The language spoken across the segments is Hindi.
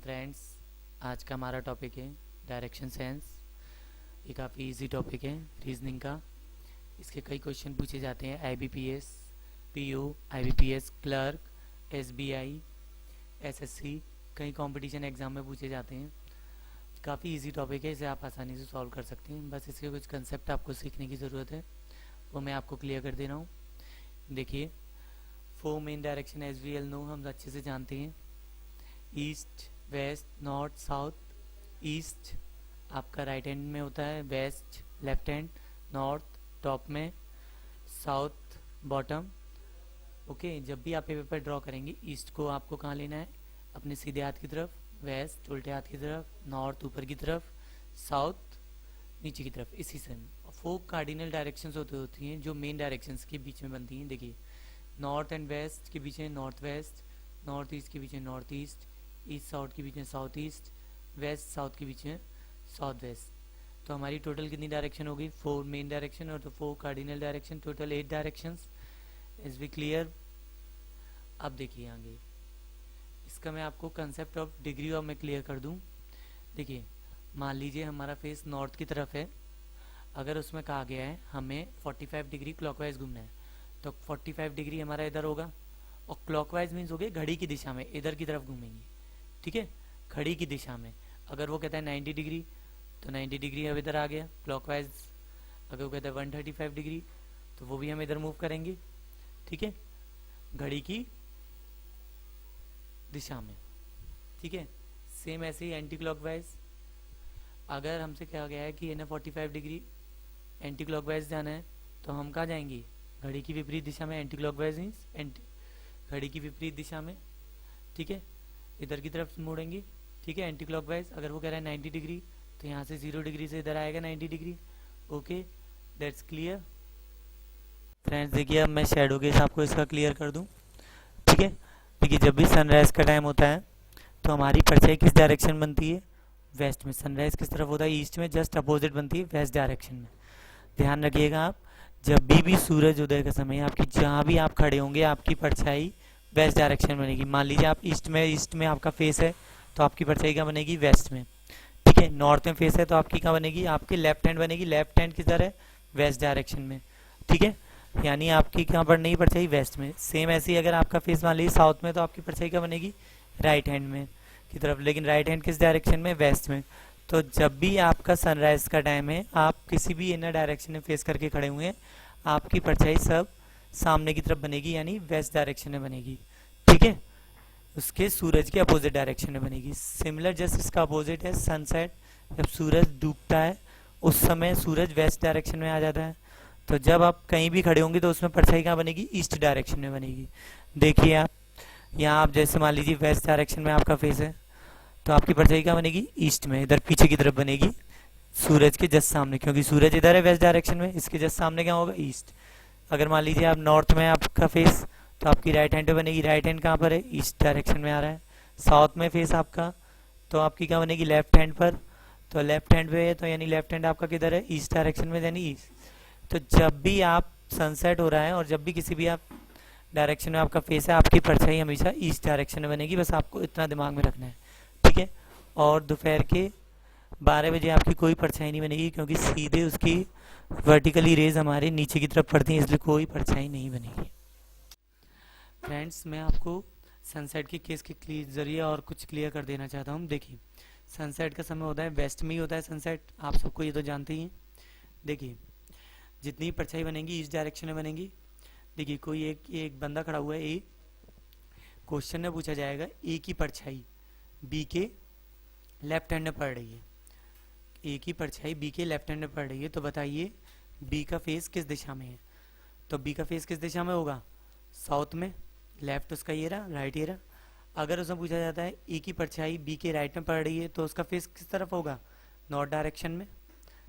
फ्रेंड्स, आज का हमारा टॉपिक है डायरेक्शन सेंस। ये काफ़ी इजी टॉपिक है रीजनिंग का। इसके कई क्वेश्चन पूछे जाते हैं IBPS, PO, IBPS clerk, SBI, SSC, कई कंपटीशन एग्जाम में पूछे जाते हैं। काफ़ी इजी टॉपिक है, इसे आप आसानी से सॉल्व कर सकते हैं। बस इसके कुछ कंसेप्ट आपको सीखने की ज़रूरत है, वो मैं आपको क्लियर कर दे रहा हूँ। देखिए, 4 main direction as we all know, हम अच्छे से जानते हैं। East, west, north, south. East आपका राइट हैंड में होता है, west left hand, north top में, साउथ बॉटम। ओके, जब भी आप ये पेपर ड्रॉ करेंगे, ईस्ट को आपको कहाँ लेना है? अपने सीधे हाथ की तरफ, वेस्ट उल्टे हाथ की तरफ, नॉर्थ ऊपर की तरफ, साउथ नीचे की तरफ। इसी से 4 कार्डिनल डायरेक्शंस होती हैं जो मेन डायरेक्शंस के बीच में बनती हैं। देखिए, नॉर्थ एंड वेस्ट के बीच में नॉर्थ वेस्ट, नॉर्थ ईस्ट के बीच में नॉर्थ ईस्ट, ईस्ट साउथ के बीच में साउथ ईस्ट, वेस्ट साउथ के बीच में साउथ वेस्ट। तो हमारी टोटल कितनी डायरेक्शन होगी? 4 मेन डायरेक्शन और तो 4 cardinal direction, total 8 directions. Is we clear? अब देखिए आगे, इसका मैं आपको कंसेप्ट ऑफ डिग्री ऑफ मैं क्लियर कर दूं। देखिए, मान लीजिए हमारा फेस नॉर्थ की तरफ है। अगर उसमें कहा गया है हमें 45 डिग्री क्लॉकवाइज घूमना है, तो 45 डिग्री हमारा इधर होगा, और क्लॉकवाइज मीन्स हो गया घड़ी की दिशा में, इधर की तरफ घूमेंगे। ठीक है, घड़ी की दिशा में। अगर वो कहता है 90 डिग्री, तो 90 डिग्री अब इधर आ गया क्लॉकवाइज। अगर वो कहता है 135 डिग्री, तो वो भी हम इधर मूव करेंगे। ठीक है, घड़ी की दिशा में। ठीक है, सेम ऐसे ही एंटी क्लॉकवाइज। अगर हमसे कहा गया है कि इन्हें 45 डिग्री एंटी क्लॉकवाइज जाना है, तो हम कहाँ जाएंगे? घड़ी की विपरीत दिशा में। एंटी क्लॉकवाइज मीन्स घड़ी की विपरीत दिशा में। ठीक है, इधर की तरफ मुड़ेंगे। ठीक है, एंटी क्लॉकवाइज। अगर वो कह रहा है 90 डिग्री, तो यहाँ से 0 डिग्री से इधर आएगा 90 degree. Okay, that's clear friends. देखिए, अब मैं शेडो के हिसाब को इसका क्लियर कर दूं। ठीक है, देखिए, जब भी सनराइज का टाइम होता है, तो हमारी परछाई किस डायरेक्शन बनती है? वेस्ट में। सनराइज किस तरफ होता है? ईस्ट में। जस्ट अपोजिट बनती है वेस्ट डायरेक्शन में। ध्यान रखिएगा आप, जब भी सूरज उदय का समय आपकी जहाँ भी आप खड़े होंगे, आपकी परछाई वेस्ट डायरेक्शन बनेगी। मान लीजिए आप ईस्ट में आपका फेस है, तो आपकी परछाई क्या बनेगी? वेस्ट में। ठीक है, नॉर्थ में फेस है, तो आपकी क्या बनेगी? आपकी लेफ्ट हैंड बनेगी। लेफ्ट हैंड किधर है? वेस्ट डायरेक्शन में। ठीक है, यानी आपकी कहाँ बनेगी परछाई? वेस्ट में। सेम ऐसे ही अगर आपका फेस मान लीजिए साउथ में, तो आपकी परछाई क्या बनेगी? राइट हैंड में की तरफ। लेकिन राइट हैंड किस डायरेक्शन में? वेस्ट में। तो जब भी आपका सनराइज का टाइम है, आप किसी भी इनर डायरेक्शन में फेस करके खड़े हुए हैं, आपकी परछाई सब सामने की तरफ बनेगी, यानी वेस्ट डायरेक्शन में बनेगी। ठीक है, उसके सूरज के अपोजिट डायरेक्शन में बनेगी। सिमिलर जस्ट इसका अपोजिट है सनसेट। जब सूरज डूबता है, उस समय सूरज वेस्ट डायरेक्शन में आ जाता है। तो जब आप कहीं भी खड़े होंगे, तो उसमें परछाई कहाँ बनेगी? ईस्ट डायरेक्शन में बनेगी। देखिए आप यहाँ, आप जैसे मान लीजिए वेस्ट डायरेक्शन में आपका फेस है, तो आपकी परछाई क्या बनेगी? ईस्ट में, इधर पीछे की तरफ बनेगी, सूरज के जस्ट सामने। क्योंकि सूरज इधर है वेस्ट डायरेक्शन में, इसके जस्ट सामने क्या होगा? ईस्ट। अगर मान लीजिए आप नॉर्थ में आपका फेस, तो आपकी राइट हैंड पे बनेगी। राइट हैंड कहाँ पर है? ईस्ट डायरेक्शन में आ रहा है। साउथ में फेस आपका, तो आपकी क्या बनेगी? लेफ्ट हैंड पर। तो लेफ्ट हैंड पे है, तो यानी लेफ्ट हैंड आपका किधर है? ईस्ट डायरेक्शन में, यानी ईस्ट। तो जब भी आप सनसेट हो रहा है, और जब भी किसी भी आप डायरेक्शन में आपका फेस है, आपकी परछाई हमेशा ईस्ट डायरेक्शन में बनेगी। बस आपको इतना दिमाग में रखना है। ठीक है, और दोपहर के 12 बजे आपकी कोई परछाई नहीं बनेगी, क्योंकि सीधे उसकी वर्टिकली रेज हमारे नीचे की तरफ पड़ती है, इसलिए कोई परछाई नहीं बनेगी। फ्रेंड्स, मैं आपको सनसेट के केस के जरिए और कुछ क्लियर कर देना चाहता हूँ। देखिए, सनसेट का समय होता है वेस्ट में ही होता है सनसेट, आप सबको ये तो जानते ही हैं। देखिए, जितनी परछाई बनेंगी ईस्ट डायरेक्शन में बनेंगी। देखिए, कोई एक बंदा खड़ा हुआ है ए, क्वेश्चन में पूछा जाएगा ए की परछाई बी के लेफ्ट हैंड में पड़ रही है। ए की परछाई बी के लेफ्ट हैंड में पड़ रही है, तो बताइए बी का फेस किस दिशा में है? तो बी का फेस किस दिशा में होगा? साउथ में। लेफ्ट उसका ये रहा, राइट ये रहा। अगर उसमें पूछा जाता है ए की परछाई बी के राइट में पड़ रही है, तो उसका फेस किस तरफ होगा? नॉर्थ डायरेक्शन में।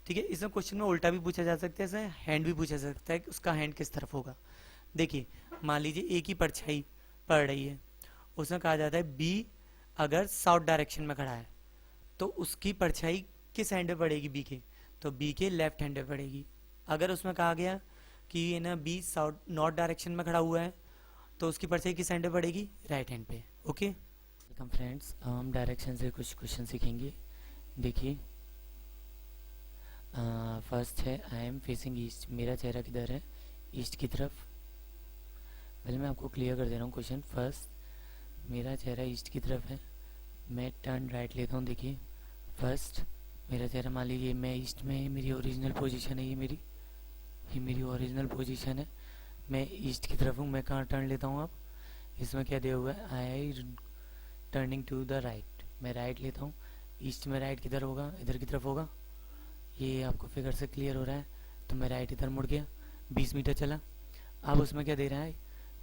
ठीक है, इसमें क्वेश्चन में उल्टा भी पूछा जा सकता है, इसमें हैंड भी पूछा जा सकता है कि उसका हैंड किस तरफ होगा। देखिए, मान लीजिए ए की परछाई पड़ रही है, उसमें कहा जाता है बी अगर साउथ डायरेक्शन में खड़ा है, तो उसकी परछाई किस हैंड पे पड़ेगी? बी के। तो बी के लेफ्ट हैंड पे पड़ेगी। अगर उसमें कहा गया कि ये ना बी साउथ नॉर्थ डायरेक्शन में खड़ा हुआ है, तो उसकी परछाई किस हैंड पे पड़ेगी? राइट हैंड पे। ओके वेलकम फ्रेंड्स, हम डायरेक्शन से कुछ क्वेश्चन सीखेंगे। देखिए, फर्स्ट है आई एम फेसिंग ईस्ट। मेरा चेहरा किधर है? ईस्ट की तरफ। पहले मैं आपको क्लियर कर दे रहा हूँ क्वेश्चन। फर्स्ट मेरा चेहरा ईस्ट की तरफ है, मैं टर्न राइट लेता हूँ। देखिए, फर्स्ट मेरा चेहरा, मान लीजिए मैं ईस्ट में है, मेरी ओरिजिनल पोजीशन है, ये मेरी ओरिजिनल पोजीशन है। मैं ईस्ट की तरफ हूँ, मैं कहाँ टर्न लेता हूँ? अब इसमें क्या दिया हुआ है? आई टर्निंग टू द राइट। मैं राइट लेता हूँ। ईस्ट में राइट किधर होगा? इधर की तरफ होगा। ये आपको फिगर से क्लियर हो रहा है। तो मैं राइट इधर मुड़ गया, 20 मीटर चला। अब उसमें क्या दे रहा है?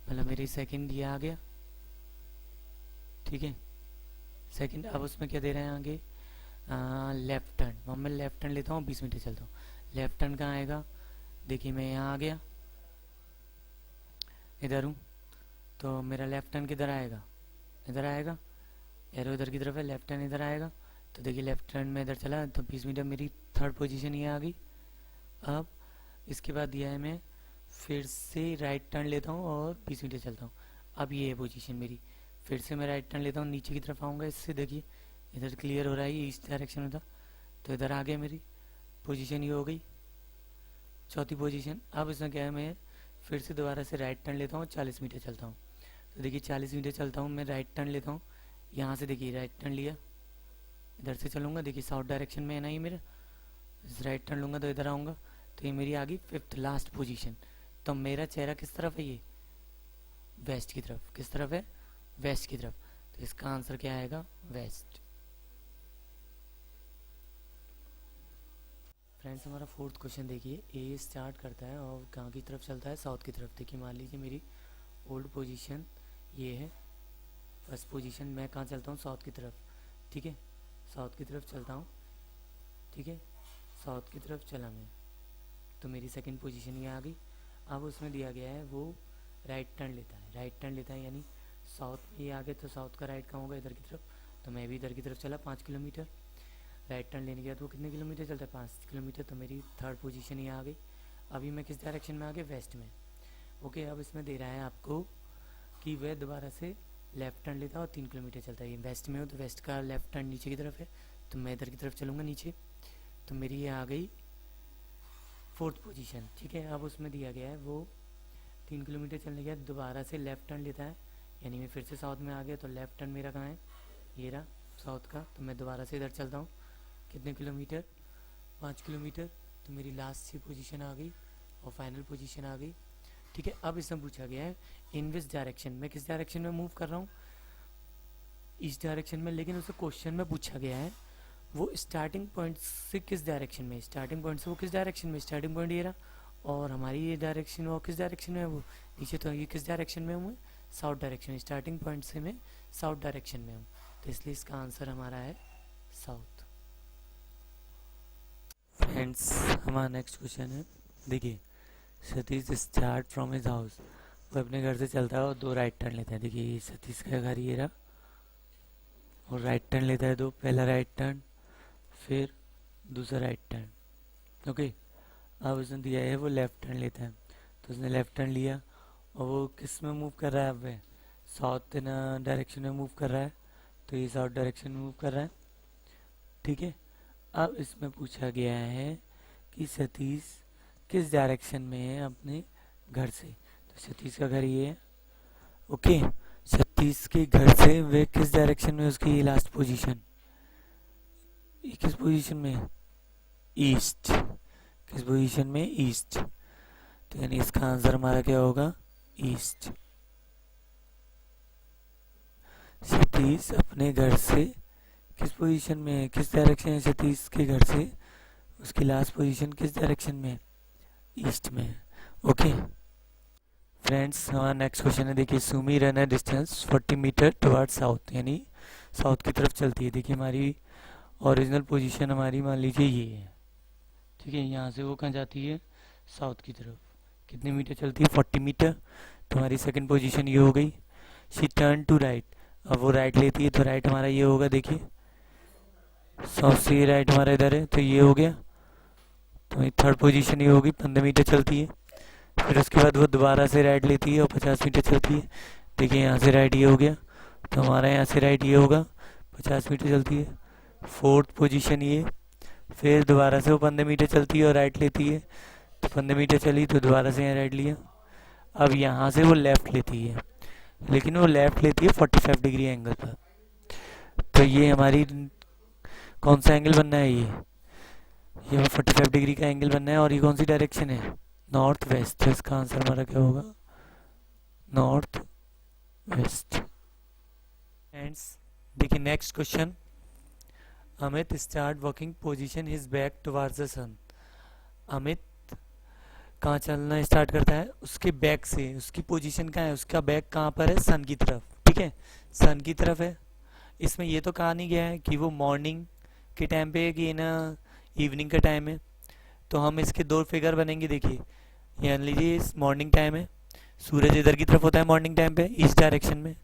मतलब मेरी सेकंड ये आ गया, ठीक है, सेकंड। अब उसमें क्या दे रहे हैं आगे? Left turn. वहाँ मैं लेफ्ट टर्न लेता हूँ, 20 मीटर चलता हूँ। लेफ्ट टर्न कहाँ आएगा? देखिए, मैं यहाँ आ गया, इधर हूँ, तो मेरा लेफ्ट टर्न किधर आएगा? इधर आएगा। एरो इधर की तरफ है, लेफ्ट टर्न इधर आएगा। तो देखिए, लेफ्ट टर्न में इधर चला तो 20 मीटर, मेरी थर्ड पोजीशन ये आ गई। अब इसके बाद दिया है, मैं फिर से राइट टर्न लेता हूँ और 20 मीटर चलता हूँ। अब ये है पोजीशन मेरी। फिर से मैं राइट टर्न लेता हूँ, नीचे की तरफ आऊँगा। इससे देखिए इधर क्लियर हो रहा है, ये ईस्ट डायरेक्शन में था, तो इधर आ गया, मेरी पोजीशन ये हो गई, चौथी पोजीशन। अब इसमें क्या है, मैं फिर से दोबारा से राइट टर्न लेता हूँ, 40 मीटर चलता हूँ। तो देखिए 40 मीटर चलता हूँ, मैं राइट टर्न लेता हूँ। यहाँ से देखिए राइट टर्न लिया, इधर से चलूँगा। देखिए साउथ डायरेक्शन में है ना ये मेरा। राइट टर्न लूँगा तो इधर आऊँगा, तो ये मेरी आ गई फिफ्थ लास्ट पोजीशन। तो मेरा चेहरा किस तरफ है? ये वेस्ट की तरफ। किस तरफ है? वेस्ट की तरफ। तो इसका आंसर क्या आएगा? वेस्ट। फ्रेंड्स, हमारा फोर्थ क्वेश्चन देखिए, ए स्टार्ट करता है और कहाँ की तरफ चलता है? साउथ की तरफ। देखिए, मान लीजिए मेरी ओल्ड पोजीशन ये है, फर्स्ट पोजीशन। मैं कहाँ चलता हूँ? साउथ की तरफ, ठीक है, साउथ की तरफ चलता हूँ, ठीक है, साउथ की तरफ चला मैं, तो मेरी सेकंड पोजीशन ये आ गई। अब उसमें दिया गया है वो राइट टर्न लेता है, राइट टर्न लेता है, यानी साउथ में ये आ गया, तो साउथ का राइट कहाँ होगा? इधर की तरफ। तो मैं भी इधर की तरफ चला 5 किलोमीटर। राइट टर्न लेने के बाद वो कितने किलोमीटर चलता है? 5 किलोमीटर। तो मेरी थर्ड पोजीशन ये आ गई। अभी मैं किस डायरेक्शन में आ गया? वेस्ट में। ओके, अब इसमें दे रहा है आपको कि वह दोबारा से लेफ्ट टर्न लेता है और 3 किलोमीटर चलता है। ये वेस्ट में हो तो वेस्ट का लेफ्ट टर्न नीचे की तरफ है, तो मैं इधर की तरफ चलूँगा नीचे। तो मेरी ये आ गई फोर्थ पोजीशन, ठीक है। अब उसमें दिया गया है वो 3 किलोमीटर चलने के बाद दोबारा से लेफ्ट टर्न लेता है, यानी मैं फिर से साउथ में आ गया। तो लेफ्ट टर्न मेरा कहाँ है? ये रहा साउथ का। तो मैं दोबारा से इधर चलता हूँ, कितने किलोमीटर? 5 किलोमीटर। तो मेरी लास्ट सी पोजीशन आ गई और फाइनल पोजीशन आ गई, ठीक है। अब इसमें पूछा गया है इन विच डायरेक्शन, मैं किस डायरेक्शन में मूव कर रहा हूँ? ईस्ट डायरेक्शन में। लेकिन उसे क्वेश्चन में पूछा गया है वो स्टार्टिंग पॉइंट से किस डायरेक्शन में, स्टार्टिंग पॉइंट से वो किस डायरेक्शन में? स्टार्टिंग पॉइंट ये रहा, और हमारी ये डायरेक्शन वो किस डायरेक्शन में है? वो नीचे। तो ये किस डायरेक्शन में हूँ? South direction. स्टार्टिंग पॉइंट से मैं साउथ डायरेक्शन में हूँ, तो इसलिए इसका आंसर हमारा है साउथ। फ्रेंड्स, हमारा नेक्स्ट क्वेश्चन है, देखिए, Satish start from his house. वो अपने घर से चलता है और 2 राइट टर्न लेता है। देखिए, ये सतीश का घर ये रहा, और राइट टर्न लेता है 2। पहला राइट टर्न, फिर दूसरा राइट टर्न। ओके, अब उसने दिया है वो लेफ्ट टर्न लेता है, तो उसने लेफ्ट टर्न लिया, और वो किस में मूव कर रहा है? अब वह साउथ डायरेक्शन में मूव कर रहा है, तो ये साउथ डायरेक्शन में मूव कर रहा है, ठीक है। अब इसमें पूछा गया है कि सतीश किस डायरेक्शन में है अपने घर से। तो सतीश का घर ये है, ओके। सतीश के घर से वे किस डायरेक्शन में, उसकी लास्ट पोजीशन, ये किस पोजीशन में है? ईस्ट। किस पोजीशन में? ईस्ट। तो यानी इसका आंसर हमारा क्या होगा? ईस्ट। सतीश अपने घर से किस पोजीशन में है, किस डायरेक्शन है सतीश के घर से, उसकी लास्ट पोजीशन किस डायरेक्शन में है? ईस्ट में है, ओके। फ्रेंड्स, हमारा नेक्स्ट क्वेश्चन है, देखिए, Sumi run a distance 40 metre toward south, यानी साउथ की तरफ चलती है। देखिए, हमारी ओरिजिनल पोजीशन हमारी मान लीजिए ये है, ठीक है। यहाँ से वो कहाँ जाती है? साउथ की तरफ। कितने मीटर चलती है? 40 मीटर। तो हमारी सेकंड पोजीशन ये हो गई। शी टर्न टू राइट, अब वो राइट लेती है, तो राइट हमारा ये होगा, देखिए, साउथ से ये राइट हमारा इधर है, तो ये हो गया। तो थर्ड पोजीशन ये होगी, 15 मीटर चलती है। फिर उसके बाद वो दोबारा से राइट लेती है और 50 मीटर चलती है। देखिए, यहाँ से राइट ये हो गया, तो हमारा यहाँ से राइट ये होगा, 50 मीटर चलती है, फोर्थ पोजीशन ये। फिर दोबारा से वो 15 मीटर चलती है और राइट लेती है, तो 15 मीटर चली तो दोबारा से यहाँ राइट लिया। अब यहाँ से वो लेफ़्ट लेती है, लेकिन वो लेफ़्ट लेती है 45 डिग्री एंगल पर। तो ये हमारी कौन सा एंगल बनना है, ये 45 डिग्री का एंगल बनना है। और ये कौन सी डायरेक्शन है, नॉर्थ वेस्ट। तो इसका आंसर हमारा क्या होगा, नॉर्थ वेस्ट। फ्रेंड्स देखिए next question, Amit start working position his back towards the sun. Amit कहाँ चलना स्टार्ट करता है, उसके बैक से। उसकी पोजीशन कहाँ है, उसका बैक कहाँ पर है, सन की तरफ। ठीक है, सन की तरफ है। इसमें ये तो कहा नहीं गया है कि वो मॉर्निंग के टाइम पे है कि ना इवनिंग का टाइम है। तो हम इसके दो फिगर बनेंगे। देखिए मान लीजिए इस मॉर्निंग टाइम है, सूरज इधर की तरफ होता है मॉर्निंग टाइम पे, इस डायरेक्शन में।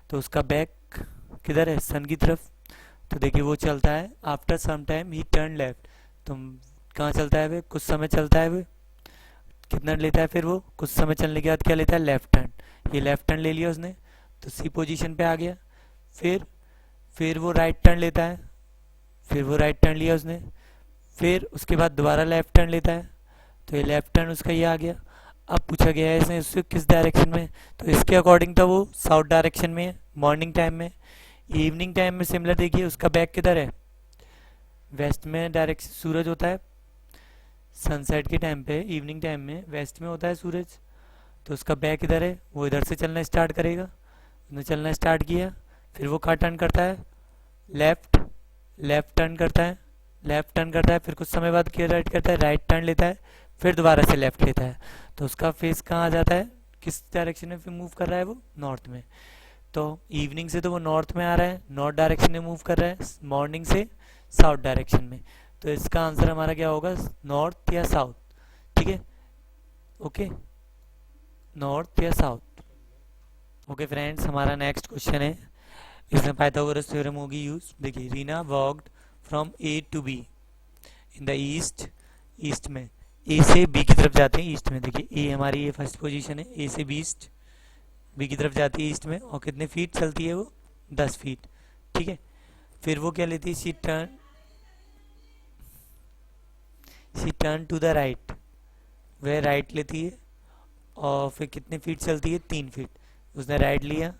तो उसका बैक किधर है, सन की तरफ। तो देखिए वो चलता है, आफ्टर सम टाइम ही टर्न लेफ्ट। तो कहाँ चलता है वे, कुछ समय चलता है वे, कितना लेता है फिर वो, कुछ समय चलने के बाद क्या लेता है, लेफ्ट टर्न। ये लेफ्ट टर्न ले लिया उसने, तो सी पोजीशन पे आ गया। फिर वो राइट टर्न लेता है, फिर वो राइट टर्न लिया उसने, फिर उसके बाद दोबारा लेफ्ट टर्न लेता है, तो ये लेफ्ट टर्न उसका ये आ गया। अब पूछा गया है इसने उससे किस डायरेक्शन में, तो इसके अकॉर्डिंग तो वो साउथ डायरेक्शन में है मॉर्निंग टाइम में। इवनिंग टाइम में सिमिलर देखिए उसका बैक किधर है, वेस्ट में डायरेक्शन सूरज होता है सनसेट के टाइम पे, इवनिंग टाइम में वेस्ट में होता है सूरज। तो उसका बैक इधर है, वो इधर से चलना स्टार्ट करेगा। उसने चलना स्टार्ट किया, फिर वो कहाँ टर्न करता है, लेफ्ट। लेफ्ट टर्न करता है, लेफ्ट टर्न करता है, फिर कुछ समय बाद क्या राइट करता है, राइट टर्न लेता है, फिर दोबारा से लेफ्ट लेता है। तो उसका फेस कहाँ आ जाता है, किस डायरेक्शन में फिर मूव कर रहा है वो, नॉर्थ में। तो इवनिंग से तो वो नॉर्थ में आ रहा है, नॉर्थ डायरेक्शन में मूव कर रहा है, मॉर्निंग से साउथ डायरेक्शन में। तो इसका आंसर हमारा क्या होगा, नॉर्थ या साउथ। ठीक है, ओके, नॉर्थ या साउथ। ओके फ्रेंड्स, हमारा नेक्स्ट क्वेश्चन है, इसमें पाइथागोरस थ्योरम होगी यूज। देखिए Reena walked from A to B in the east. East में ए से बी की तरफ जाते हैं ईस्ट में। देखिए ए हमारी ये फर्स्ट पोजीशन है, ए से बी ईस्ट, बी की तरफ जाती है ईस्ट में। और कितने फीट चलती है वो, 10 फीट। ठीक है, फिर वो क्या लेती है, she turn to the right, वह राइट लेती है। और फिर कितने फीट चलती है, 3 फीट। उसने राइट लिया,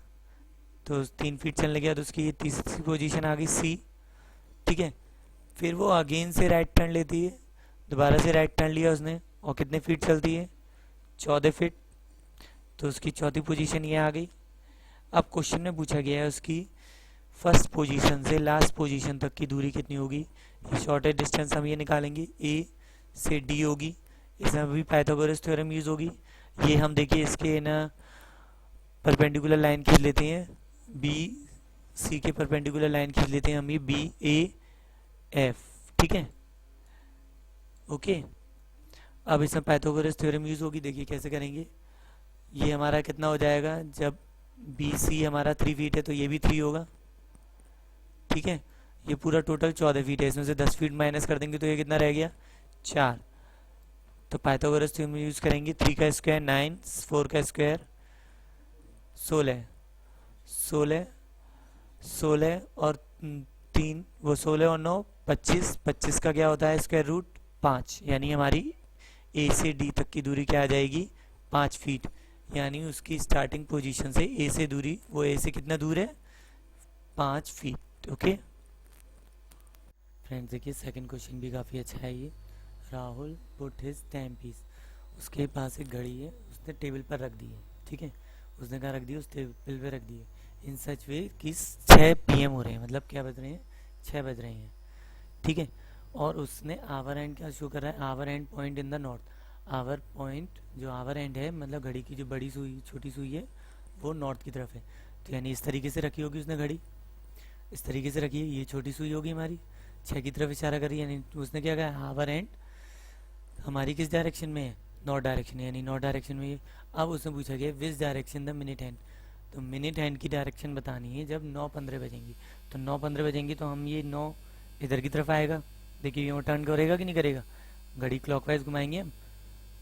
तो 3 फीट चलने के बाद उसकी तीसरी पोजीशन आ गई सी। ठीक है, फिर वो अगेन से राइट टर्न लेती है, दोबारा से राइट टर्न लिया उसने, और कितने फीट चलती है, 14 फीट। तो उसकी चौथी पोजीशन ये आ गई। अब क्वेश्चन में पूछा गया है उसकी फर्स्ट पोजीशन से लास्ट पोजीशन तक की दूरी कितनी होगी। ये शॉर्टेस्ट डिस्टेंस हम ये निकालेंगे, ए से डी होगी। इसमें भी पाइथागोरस थ्योरम यूज होगी। ये हम देखिए इसके ना परपेंडिकुलर लाइन खींच लेते हैं, बी सी के परपेंडिकुलर लाइन खींच लेते हैं हम, ये बी ए एफ। ठीक है, ओके। अब इसमें पाइथागोरस थ्योरम यूज होगी। देखिए कैसे करेंगे, ये हमारा कितना हो जाएगा, जब बी सी हमारा 3 फीट है तो ये भी 3 होगा। ठीक है, ये पूरा टोटल 14 फीट है, इसमें से 10 फीट माइनस कर देंगे तो ये कितना रह गया, 4। तो पाइथागोरस थ्योरम यूज करेंगे, 3 का स्क्वायर 9, 4 का स्क्वायर 16, 16, 16 और 3, वो 16 और 9 25, 25 का क्या होता है स्क्वायर रूट 5। यानी हमारी ए से डी तक की दूरी क्या आ जाएगी, 5 फीट। यानी उसकी स्टार्टिंग पोजीशन से ए से दूरी, वो ए से कितना दूर है, 5 फीट। ओके फ्रेंड्स, देखिए सेकंड क्वेश्चन भी काफ़ी अच्छा है ये। Rahul put his time piece, उसके पास एक घड़ी है, उसने टेबल पर रख दी है। ठीक है, उसने कहाँ रख दी, उस टेबल पे रख दी है। इन सच वे कि 6 PM हो रहे हैं, मतलब क्या बज रहे हैं, 6 बज रहे हैं। ठीक है, और उसने आवर एंड क्या शो कर रहा है, hour end point in the north. Hour point जो आवर एंड है, मतलब घड़ी की जो बड़ी सुई छोटी सुई है वो नॉर्थ की तरफ है। तो यानी इस तरीके से रखी होगी उसने घड़ी, इस तरीके से रखी है, ये छोटी सुई होगी हमारी 6 की तरफ इशारा कर रही है। यानी उसने क्या कहा, आवर एंड हमारी किस डायरेक्शन में है, नॉर्थ डायरेक्शन है, यानी नॉर्थ डायरेक्शन में। अब उसने पूछा गया which direction the minute hand, तो मिनट हैंड की डायरेक्शन बतानी है जब 9:15 बजेंगी। तो 9:15 बजेंगी तो हम ये 9 इधर की तरफ आएगा। देखिए यूँ टर्न करेगा कि नहीं करेगा, घड़ी क्लॉकवाइज घुमाएंगे हम,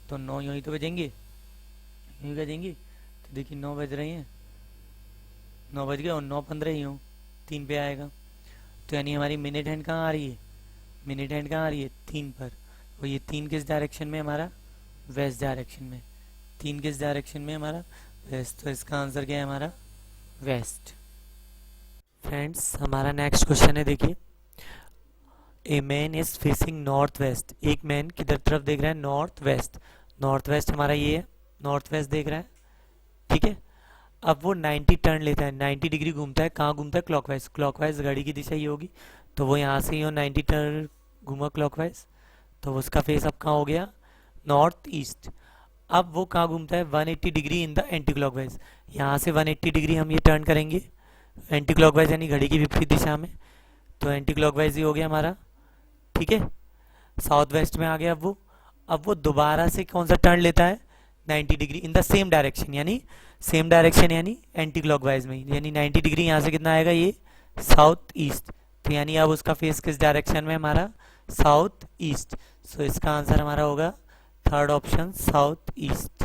तो 9 यूँ ही तो बजेंगे, यूँ बजेंगी। तो देखिए 9 बज रहे हैं, 9 बज गए और 9:15 ही हो, 3 पे आएगा। तो यानी हमारी मिनट हैंड कहाँ आ रही है, मिनट हैंड कहाँ आ रही है, 3 पर। और ये 3 किस डायरेक्शन में, हमारा वेस्ट डायरेक्शन में। 3 किस डायरेक्शन में, हमारा वेस्ट। तो इसका आंसर क्या है, हमारा वेस्ट। फ्रेंड्स हमारा नेक्स्ट क्वेश्चन है, देखिए a man is facing north west. एक मैन किधर तरफ देख रहा है, नॉर्थ वेस्ट। नॉर्थ वेस्ट हमारा ये है, नॉर्थ वेस्ट देख रहा है, ठीक है। अब वो 90 टर्न लेता है, 90 डिग्री घूमता है। कहाँ घूमता है, क्लॉकवाइज। क्लॉकवाइज घड़ी की दिशा ये होगी, तो वो यहाँ से ही 90 टर्न घूमा क्लॉकवाइज, तो उसका फेस अब कहाँ हो गया, नॉर्थ ईस्ट। अब वो कहाँ घूमता है, 180 degree in the anti clockwise. यहाँ से 180 डिग्री हम ये टर्न करेंगे एंटी क्लॉकवाइज, यानी घड़ी की विपरीत दिशा में। तो एंटी क्लॉकवाइज ही हो गया हमारा, ठीक है। साउथ वेस्ट में आ गया अब वो दोबारा से कौन सा टर्न लेता है, 90 degree in the same direction, यानी सेम डायरेक्शन यानी एंटी क्लॉकवाइज में, यानी 90 डिग्री यहाँ से कितना आएगा, ये साउथ ईस्ट। तो यानी अब उसका फेस किस डायरेक्शन में, हमारा साउथ ईस्ट। सो इसका आंसर हमारा होगा third option, south east.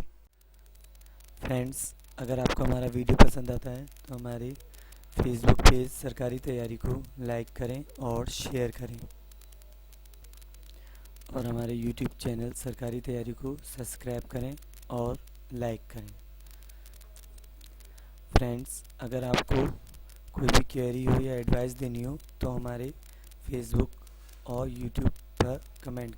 Friends अगर आपको हमारा वीडियो पसंद आता है तो हमारे फेसबुक पेज सरकारी तैयारी को लाइक करें और शेयर करें, और हमारे यूट्यूब चैनल सरकारी तैयारी को सब्सक्राइब करें और लाइक करें। फ्रेंड्स अगर आपको कोई भी क्वेरी हो या एडवाइस देनी हो तो हमारे फेसबुक और यूट्यूब पर कमेंट